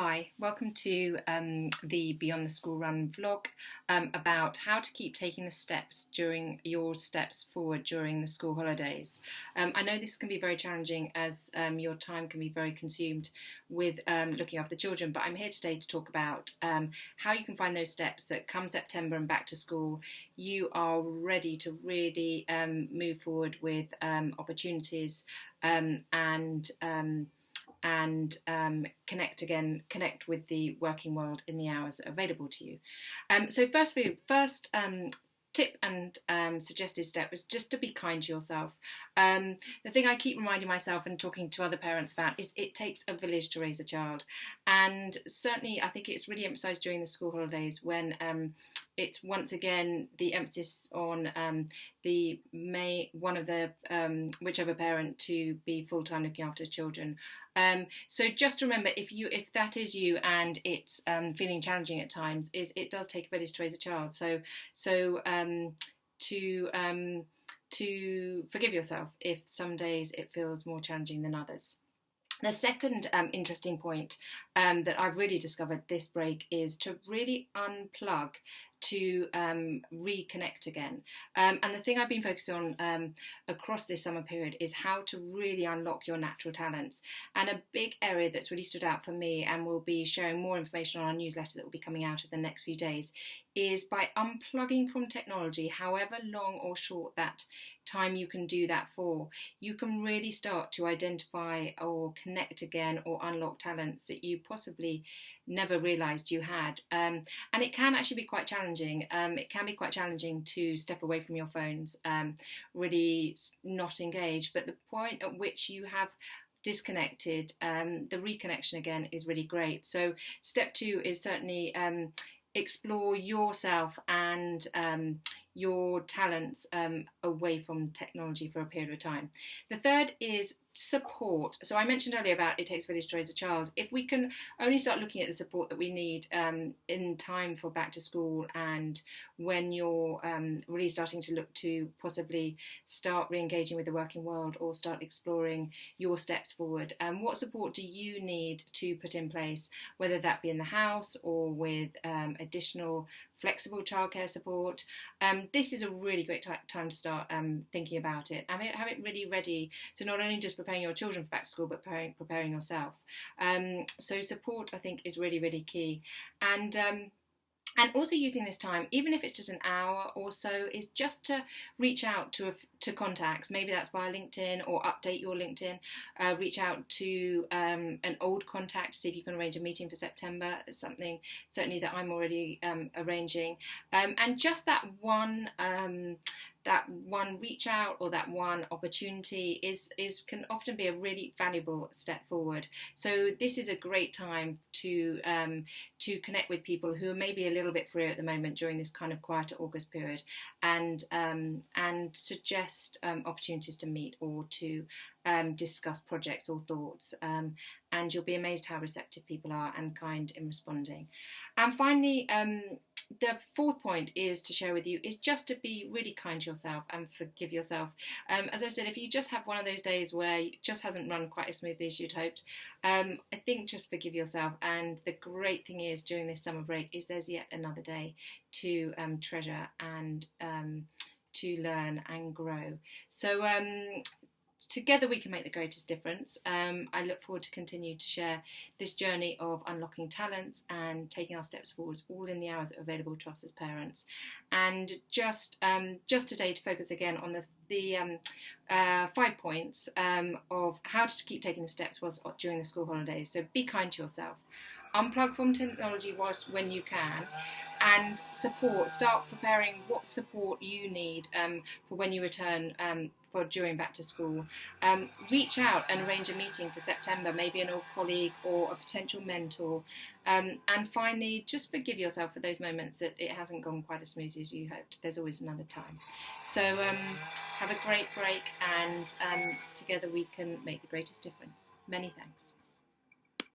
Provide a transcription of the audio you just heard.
Hi, welcome to the Beyond the School Run vlog about how to keep taking the steps forward during the school holidays. I know this can be very challenging as your time can be very consumed with looking after the children, but I'm here today to talk about how you can find those steps that come September and back to school, you are ready to really move forward with opportunities and connect with the working world in the hours available to you. So first tip and suggested step is just to be kind to yourself. The thing I keep reminding myself and talking to other parents about is it takes a village to raise a child, and certainly I think it's really emphasised during the school holidays when it's once again the emphasis on whichever parent to be full-time looking after children. So just remember, if that is you and it's feeling challenging at times, it does take a village to raise a child. So to forgive yourself if some days it feels more challenging than others. The second interesting point that I've really discovered this break is to really unplug, to reconnect again. And the thing I've been focusing on across this summer period is how to really unlock your natural talents. And a big area that's really stood out for me, and we'll be sharing more information on our newsletter that will be coming out of the next few days, is by unplugging from technology, however long or short that time you can do that for, you can really start to identify or connect again or unlock talents that you possibly never realised you had. And it can actually be quite challenging. It can be quite challenging to step away from your phones, really not engage. But the point at which you have disconnected, the reconnection again is really great. So step 2 is certainly explore yourself and your talents away from technology for a period of time. The third is support. So I mentioned earlier about it takes a village to raise a child. If we can only start looking at the support that we need in time for back to school, and when you're really starting to look to possibly start re-engaging with the working world or start exploring your steps forward, what support do you need to put in place, whether that be in the house or with additional flexible childcare support. This is a really great time to start thinking about it. Have it really ready, so not only just preparing your children for back to school, but preparing yourself. So support, I think, is really, really key. And also using this time, even if it's just an hour or so, is just to reach out to contacts. Maybe that's via LinkedIn, or update your LinkedIn. Reach out to an old contact to see if you can arrange a meeting for September. It's something certainly that I'm already arranging. And just that one reach out or that one opportunity can often be a really valuable step forward. So this is a great time to connect with people who are maybe a little bit freer at the moment during this kind of quieter August period, and suggest opportunities to meet or to discuss projects or thoughts, and you'll be amazed how receptive people are and kind in responding. And finally, the fourth point is to share with you is just to be really kind to yourself and forgive yourself. As I said, if you just have one of those days where it just hasn't run quite as smoothly as you'd hoped, I think just forgive yourself. And the great thing is, during this summer break, is there's yet another day to treasure and to learn and grow. So together we can make the greatest difference. I look forward to continue to share this journey of unlocking talents and taking our steps forward, all in the hours available to us as parents. And just today to focus again on the 5 points of how to keep taking the steps during the school holidays. So be kind to yourself. Unplug from technology when you can, and start preparing what support you need for when you return for during back to school. Reach out and arrange a meeting for September, maybe an old colleague or a potential mentor. And finally, just forgive yourself for those moments that it hasn't gone quite as smoothly as you hoped. There's always another time. So have a great break, and together we can make the greatest difference. Many thanks.